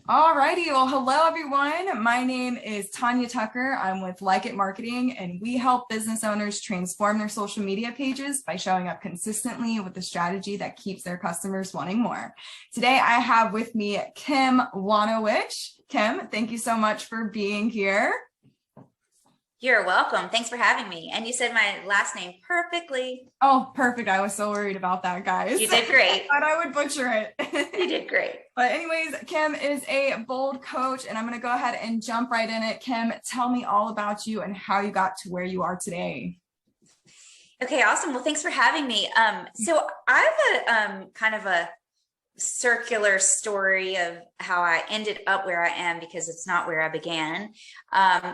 Alrighty, well, hello everyone. My name is Tonya Tucker. I'm with Like It Marketing, and we help business owners transform their social media pages by showing up consistently with a strategy that keeps their customers wanting more. Today, I have with me Kim Wojnowich. Kim, thank you so much for being here. You're welcome. Thanks for having me. And you said my last name perfectly. Oh, perfect. I was so worried about that, guys. You did great. I thought I would butcher it. You did great. But anyways, Kim is a bold coach, and I'm going to go ahead and jump right in it. Kim, tell me all about you and how you got to where you are today. Okay, awesome. Well, thanks for having me. So I have a kind of a circular story of how I ended up where I am, because it's not where I began,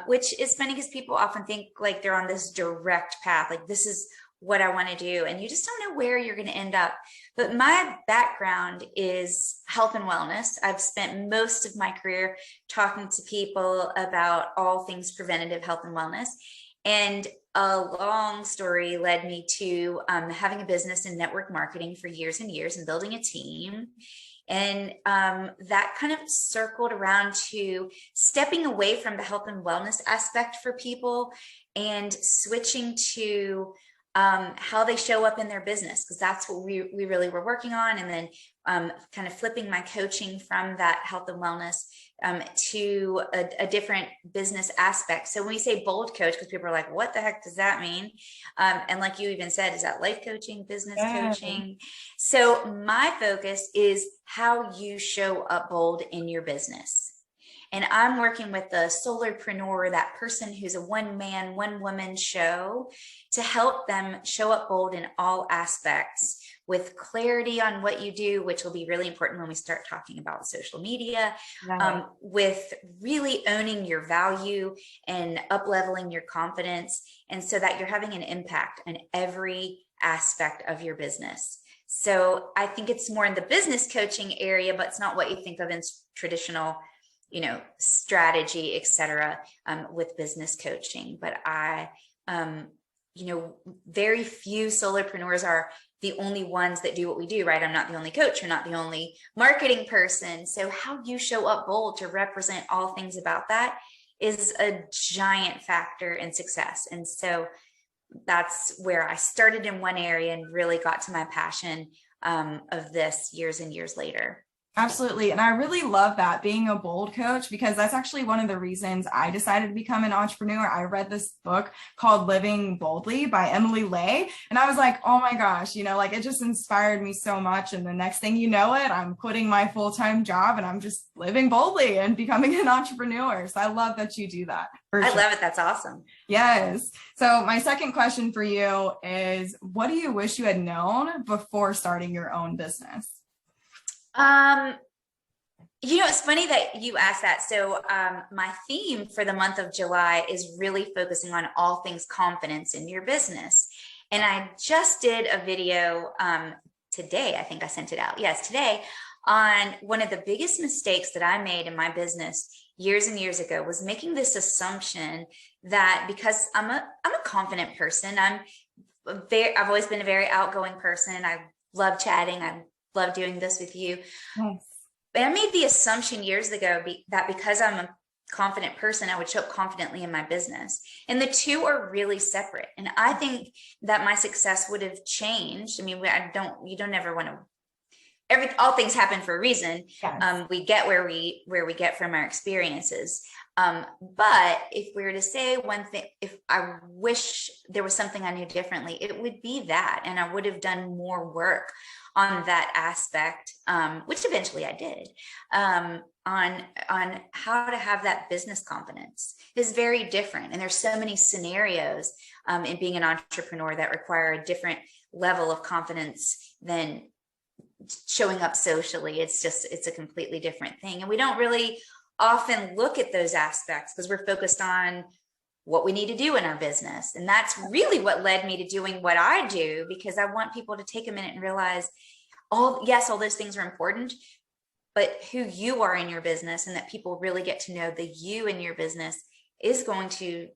which is funny because people often think like they're on this direct path, like this is what I want to do, and you just don't know where you're going to end up. But my background is health and wellness. I've spent most of my career talking to people about all things preventative health and wellness, and a long story led me to having a business in network marketing for years and years and building a team. And that kind of circled around to stepping away from the health and wellness aspect for people and switching to how they show up in their business, because that's what we really were working on. And then kind of flipping my coaching from that health and wellness to a different business aspect. So when we say bold coach, because people are like, what the heck does that mean? And like you even said, is that life coaching, business coaching? So my focus is how you show up bold in your business. And I'm working with the solopreneur, that person who's a one-man, one-woman show, to help them show up bold in all aspects with clarity on what you do, which will be really important when we start talking about social media, with really owning your value and up-leveling your confidence, and so that you're having an impact on every aspect of your business. So I think it's more in the business coaching area, but it's not what you think of in traditional strategy, et cetera, with business coaching. But very few solopreneurs are the only ones that do what we do, right? I'm not the only coach. You're not the only marketing person. So how you show up bold to represent all things about that is a giant factor in success. And so that's where I started in one area and really got to my passion of this years and years later. Absolutely. And I really love that, being a bold coach, because that's actually one of the reasons I decided to become an entrepreneur. I read this book called Living Boldly by Emily Lay, and I was like, oh my gosh, it just inspired me so much. And the next thing you know it, I'm quitting my full-time job and I'm just living boldly and becoming an entrepreneur. So I love that you do that. I love it. That's awesome. Yes. So my second question for you is, what do you wish you had known before starting your own business? It's funny that you asked that. So my theme for the month of July is really focusing on all things confidence in your business. And I just did a video today. I think I sent it out. Yes, today, on one of the biggest mistakes that I made in my business years and years ago was making this assumption that because I'm a confident person, I've always been a very outgoing person. I love chatting. I love doing this with you. Yes. But I made the assumption years ago that because I'm a confident person, I would show up confidently in my business. And the two are really separate. And I think that my success would have changed. I mean, you don't ever want to, all things happen for a reason. Yes. We get where we get from our experiences. But if we were to say one thing, if I wish there was something I knew differently, it would be that. And I would have done more work on that aspect, which eventually I did, on how to have that business confidence. Is very different. And there's so many scenarios in being an entrepreneur that require a different level of confidence than showing up socially. It's a completely different thing. And we don't really often look at those aspects because we're focused on what we need to do in our business. And that's really what led me to doing what I do, because I want people to take a minute and realize, all those things are important, but who you are in your business, and that people really get to know the you in your business, is going to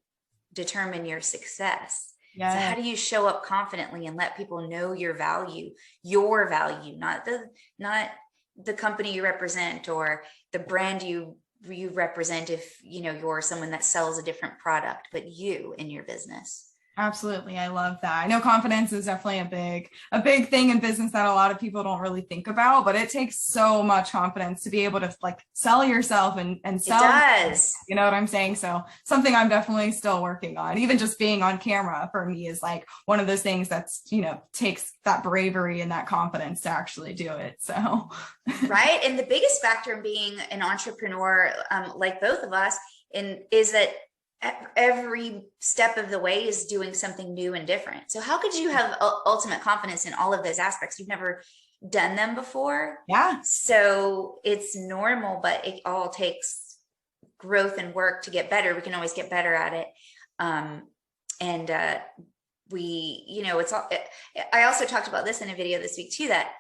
determine your success. Yes. So how do you show up confidently and let people know your value, not the company you represent or the brand you represent if, you know, you're someone that sells a different product, but you in your business. Absolutely. I love that. I know confidence is definitely a big thing in business that a lot of people don't really think about, but it takes so much confidence to be able to like sell yourself and sell. It does. You know what I'm saying? So something I'm definitely still working on. Even just being on camera for me is like one of those things that's, you know, takes that bravery and that confidence to actually do it. So right. And the biggest factor in being an entrepreneur, like both of us, is that every step of the way is doing something new and different. So how could you have ultimate confidence in all of those aspects? You've never done them before. Yeah. So it's normal, but it all takes growth and work to get better. We can always get better at it. We, you know, it's all, I also talked about this in a video this week too, that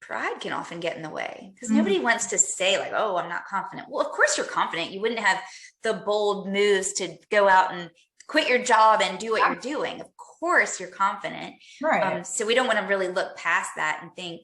pride can often get in the way because nobody wants to say like, oh, I'm not confident. Well, of course you're confident. You wouldn't have the bold moves to go out and quit your job and do what you're doing. Of course you're confident. Right. So we don't want to really look past that and think,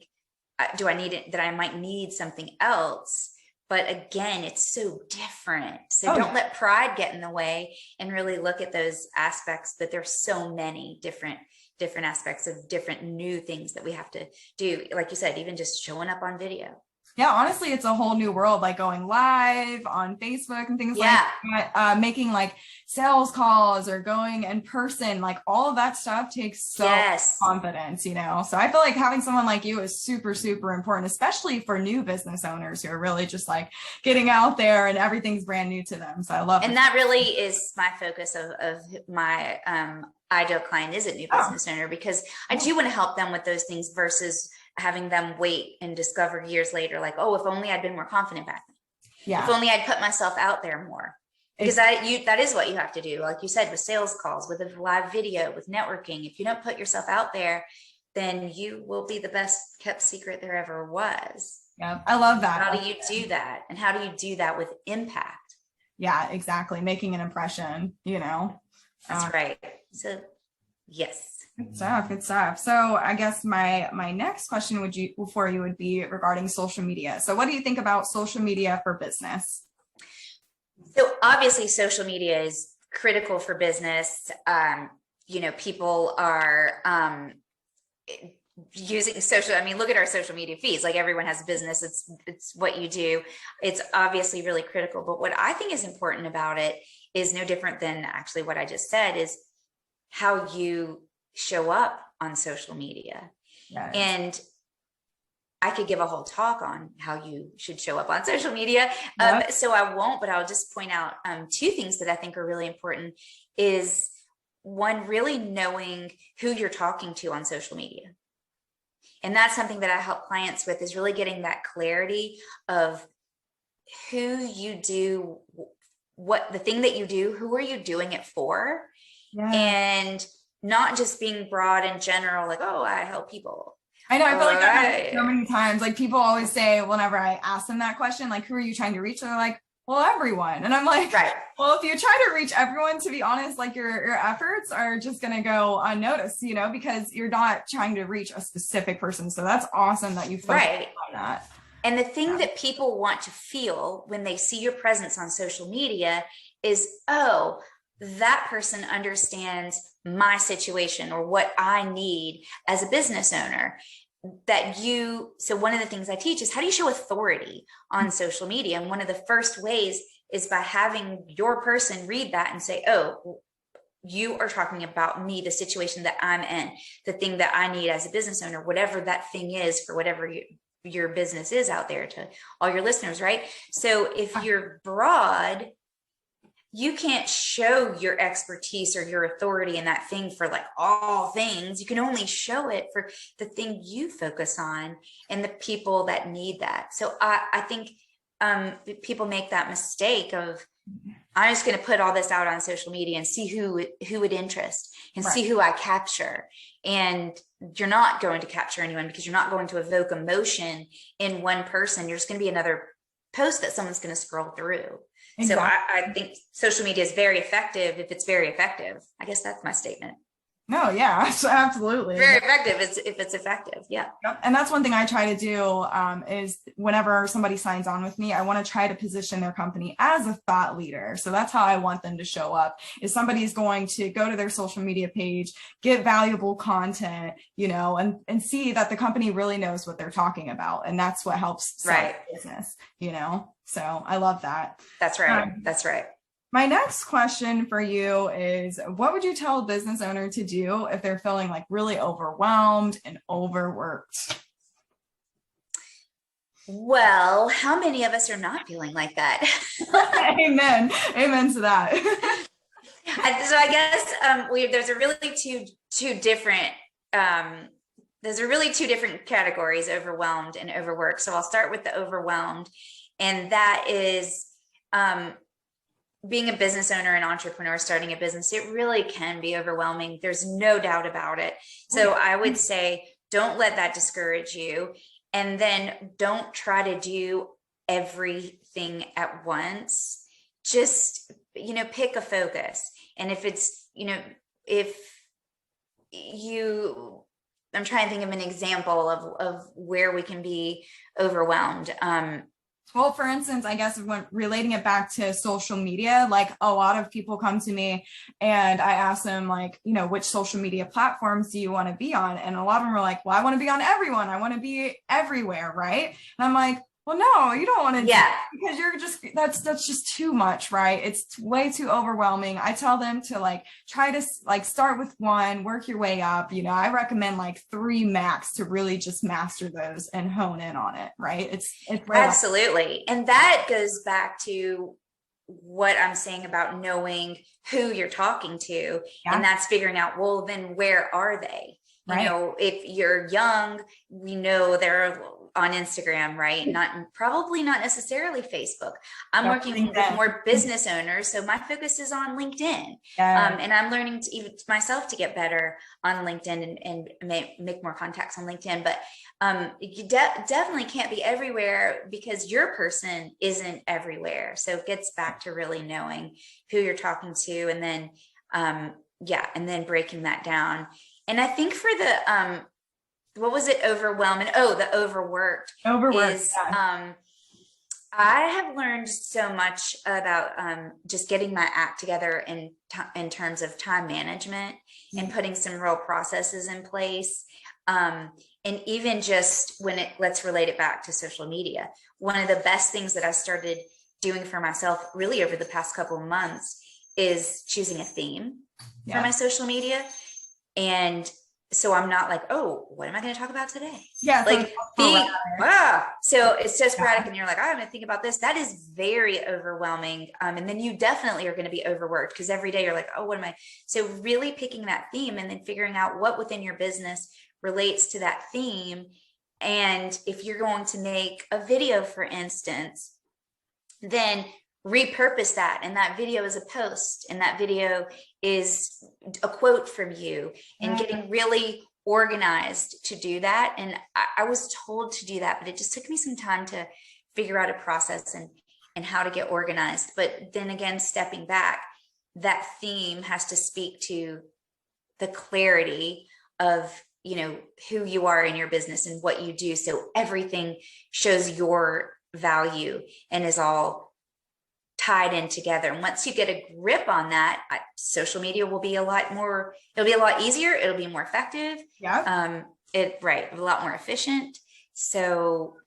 do I need it, that I might need something else? But again, it's so different. So don't let pride get in the way and really look at those aspects, but there's so many different aspects of different new things that we have to do. Like you said, even just showing up on video. Yeah, honestly, it's a whole new world, like going live on Facebook and things like that, making like sales calls or going in person, like all of that stuff takes so much confidence, you know? So I feel like having someone like you is super, super important, especially for new business owners who are really just like getting out there and everything's brand new to them. So I love it. And that really is my focus of my ideal client is a new business owner, because I do want to help them with those things versus having them wait and discover years later, like, oh, if only I'd been more confident back then. Yeah. If only I'd put myself out there more. Because that is what you have to do. Like you said, with sales calls, with a live video, with networking, if you don't put yourself out there, then you will be the best kept secret there ever was. Yeah, I love that. How do you do that? And how do you do that with impact? Yeah, exactly. Making an impression, you know. That's right. So, yes. Good stuff. Good stuff. So I guess my next question would be regarding social media. So what do you think about social media for business? So obviously social media is critical for business. You know, people are using social, I mean, look at our social media feeds, like everyone has a business. It's what you do. It's obviously really critical. But what I think is important about it is no different than actually what I just said, is how you show up on social media. Yes. And I could give a whole talk on how you should show up on social media. So I won't, but I'll just point out two things that I think are really important is one, really knowing who you're talking to on social media. And that's something that I help clients with, is really getting that clarity of who you do, what the thing that you do, who are you doing it for? Yeah. And not just being broad and general, like, oh, I help people. I know. I feel like that so many times, like people always say, whenever I ask them that question, like, who are you trying to reach? And they're like, well, everyone. And I'm like, well, if you try to reach everyone, to be honest, like your efforts are just going to go unnoticed, you know, because you're not trying to reach a specific person. So that's awesome that you focus on that. And the thing that people want to feel when they see your presence on social media is, oh, that person understands my situation or what I need as a business owner. So one of the things I teach is, how do you show authority on social media? And one of the first ways is by having your person read that and say, oh, you are talking about me, the situation that I'm in, the thing that I need as a business owner, whatever that thing is for whatever your business is out there, to all your listeners, right? So if you're broad, you can't show your expertise or your authority in that thing for like all things. You can only show it for the thing you focus on and the people that need that. So I think people make that mistake of, I'm just going to put all this out on social media and see who it interests and see who I capture. And you're not going to capture anyone, because you're not going to evoke emotion in one person. You're just going to be another post that someone's going to scroll through. Exactly. So I think social media is very effective if it's very effective. I guess that's my statement. No, yeah, absolutely. Very effective if it's effective. Yeah. Yep. And that's one thing I try to do is whenever somebody signs on with me, I want to try to position their company as a thought leader. So that's how I want them to show up. Is somebody's going to go to their social media page, get valuable content, and see that the company really knows what they're talking about. And that's what helps sell Right. business, So I love that. That's right. That's right. My next question for you is, what would you tell a business owner to do if they're feeling like really overwhelmed and overworked? Well, how many of us are not feeling like that? Amen. Amen to that. So I guess there's really two different categories, overwhelmed and overworked. So I'll start with the overwhelmed, and that is being a business owner and entrepreneur, starting a business. It really can be overwhelming. There's no doubt about it. So I would say, don't let that discourage you. And then don't try to do everything at once. Just, pick a focus. And if it's, I'm trying to think of an example of where we can be overwhelmed. Well, for instance, I guess when relating it back to social media, like a lot of people come to me and I ask them which social media platforms do you want to be on? And a lot of them are like, well, I want to be on everyone. I want to be everywhere. Right. And I'm like, well, no, you don't want to do that because that's just too much, right? It's way too overwhelming. I tell them to try to start with one, work your way up. I recommend 3 max to really just master those and hone in on it, right? It's absolutely. And that goes back to what I'm saying about knowing who you're talking to. And that's figuring out, well, then where are they? Right. If you're young, we know they're on Instagram, right? Probably not necessarily Facebook. I'm working with more business owners, so my focus is on LinkedIn. And I'm learning to even myself to get better on LinkedIn and make more contacts on LinkedIn. But you definitely can't be everywhere because your person isn't everywhere. So it gets back to really knowing who you're talking to, and then and then breaking that down. And I think for the what was it? Overwhelming. Oh, the overworked. Is, I have learned so much about just getting my act together in terms of time management and putting some real processes in place. And even just let's relate it back to social media. One of the best things that I started doing for myself really over the past couple of months is choosing a theme for my social media. And so I'm not like, oh, what am I going to talk about today? Yeah. So it's so sporadic and you're like, I'm going to think about this. That is very overwhelming. And then you definitely are going to be overworked because every day you're like, oh, what am I? So really picking that theme and then figuring out what within your business relates to that theme. And if you're going to make a video, for instance, then repurpose that. And that video is a post, and that video is a quote from you, and getting really organized to do that. And I was told to do that, but it just took me some time to figure out a process and how to get organized. But then again, stepping back, that theme has to speak to the clarity of, who you are in your business and what you do. So everything shows your value and is all tied in together. And once you get a grip on that, social media will be a lot easier. It'll be more effective. A lot more efficient. So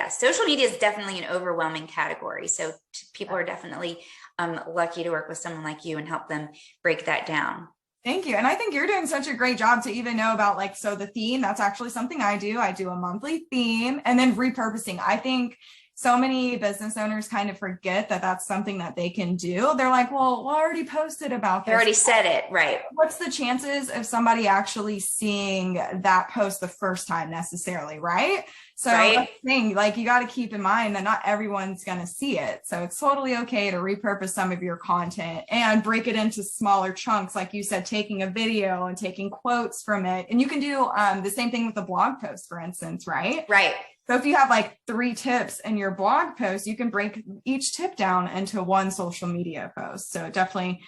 social media is definitely an overwhelming category. So people are definitely lucky to work with someone like you and help them break that down. Thank you. And I think you're doing such a great job to even know about the theme. That's actually something I do. I do a monthly theme and then repurposing. I think so many business owners kind of forget that that's something that they can do. They're like, well, I already posted about this. They already said it, right? What's the chances of somebody actually seeing that post the first time necessarily, right? So that's the thing, you got to keep in mind that not everyone's going to see it. So it's totally okay to repurpose some of your content and break it into smaller chunks. Like you said, taking a video and taking quotes from it. And you can do the same thing with a blog post, for instance, right? Right. So if you have like 3 tips in your blog post, you can break each tip down into one social media post. So it definitely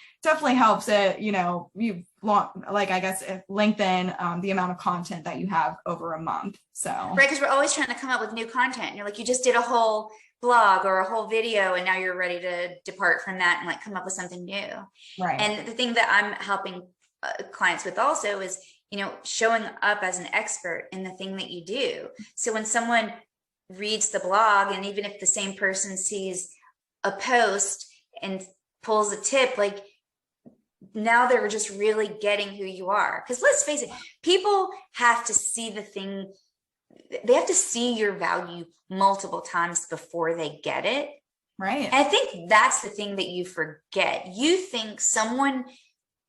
helps it, you want, like, I guess LinkedIn, the amount of content that you have over a month. So right, because we're always trying to come up with new content. And you're like, you just did a whole blog or a whole video, and now you're ready to depart from that and like come up with something new. Right. And the thing that I'm helping clients with also is, showing up as an expert in the thing that you do. So when someone reads the blog, and even if the same person sees a post and pulls a tip, like now they're just really getting who you are. Because let's face it, people have to see the thing. They have to see your value multiple times before they get it. Right. And I think that's the thing that you forget. You think someone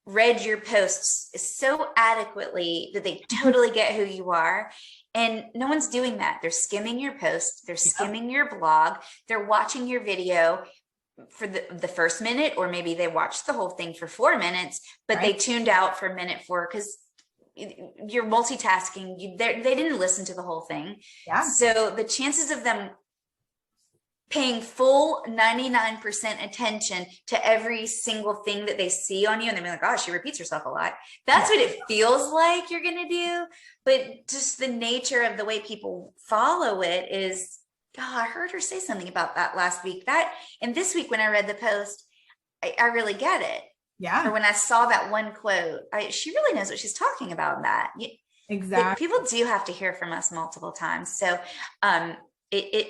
read your posts so adequately that they totally get who you are. And no one's doing that. They're skimming your post. They're skimming your blog. They're watching your video for the first minute, or maybe they watched the whole thing for 4 minutes, but they tuned out for minute 4 because you're multitasking. They didn't listen to the whole thing. Yeah. So the chances of them paying full 99% attention to every single thing that they see on you, and they're like, oh, she repeats herself a lot. That's what it feels like you're going to do. But just the nature of the way people follow it is, oh, I heard her say something about that last week. And this week when I read the post, I really get it. Yeah. Or when I saw that one quote, she really knows what she's talking about in that. Exactly. People do have to hear from us multiple times. So,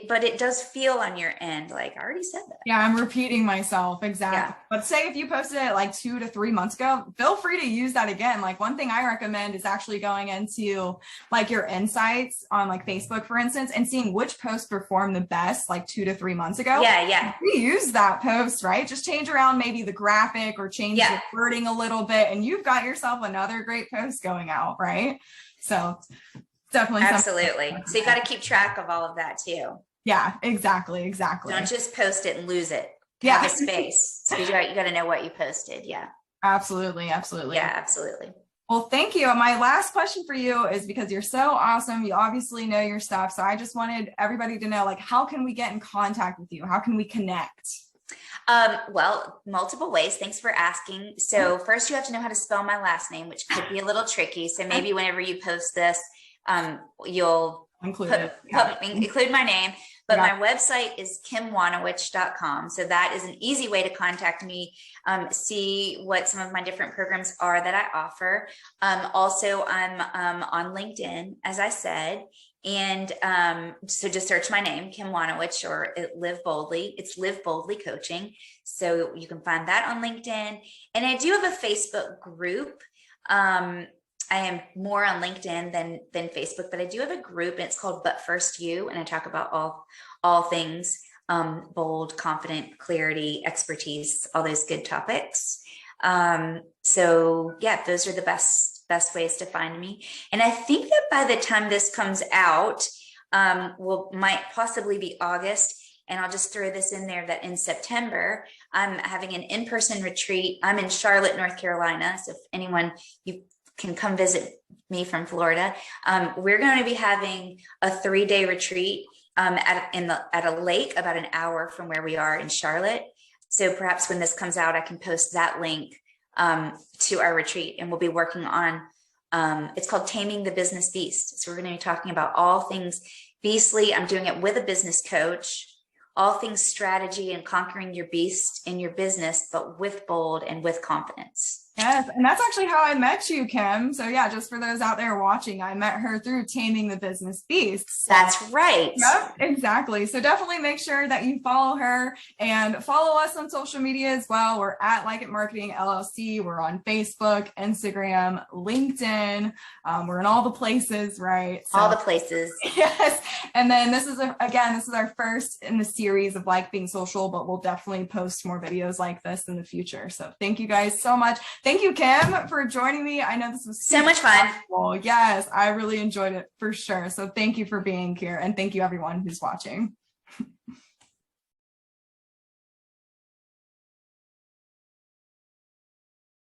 but it does feel on your end like I already said that. Yeah, I'm repeating myself. Exactly. Yeah. But say if you posted it like 2 to 3 months ago, feel free to use that again. Like one thing I recommend is actually going into like your insights on like Facebook, for instance, and seeing which post performed the best like 2 to 3 months ago. Yeah. Reuse that post, right? Just change around maybe the graphic or change the wording a little bit, and you've got yourself another great post going out, right? So definitely. Absolutely. So you got to keep track of all of that too. Yeah, exactly. Don't just post it and lose it. Yeah. Have a space. So you got to know what you posted. Yeah. Absolutely. Yeah, absolutely. Well, thank you. My last question for you is, because you're so awesome, you obviously know your stuff. So I just wanted everybody to know, like, how can we get in contact with you? How can we connect? Well, multiple ways. Thanks for asking. So first you have to know how to spell my last name, which could be a little tricky. So maybe whenever you post this, you'll include my name, but my website is kimwojnowich.com. So that is an easy way to contact me, see what some of my different programs are that I offer. Also I'm, on LinkedIn, as I said, and, so just search my name, Kim Wojnowich, or Live Boldly. It's Live Boldly Coaching. So you can find that on LinkedIn. And I do have a Facebook group. I am more on LinkedIn than Facebook, but I do have a group, and it's called But First You. And I talk about all things, bold, confident, clarity, expertise, all those good topics. So yeah, those are the best ways to find me. And I think that by the time this comes out, might possibly be August. And I'll just throw this in there that in September, I'm having an in-person retreat. I'm in Charlotte, North Carolina. So if anyone, you can come visit me from Florida. We're going to be having a 3-day retreat at a lake about an hour from where we are in Charlotte. So perhaps when this comes out, I can post that link to our retreat, and we'll be working on, it's called Taming the Business Beast. So we're going to be talking about all things beastly. I'm doing it with a business coach, all things strategy and conquering your beast in your business, but with bold and with confidence. Yes, and that's actually how I met you, Kim. So yeah, just for those out there watching, I met her through Taming the Business Beast. So, that's right. Yep, exactly. So definitely make sure that you follow her and follow us on social media as well. We're at Like It Marketing LLC. We're on Facebook, Instagram, LinkedIn. We're in all the places, right? So, all the places. Yes. And then this is our first in the series of Like Being Social, but we'll definitely post more videos like this in the future. So thank you guys so much. Thank you, Kim, for joining me. I know this was so much fun. Wonderful. Yes, I really enjoyed it for sure. So thank you for being here, and thank you everyone who's watching.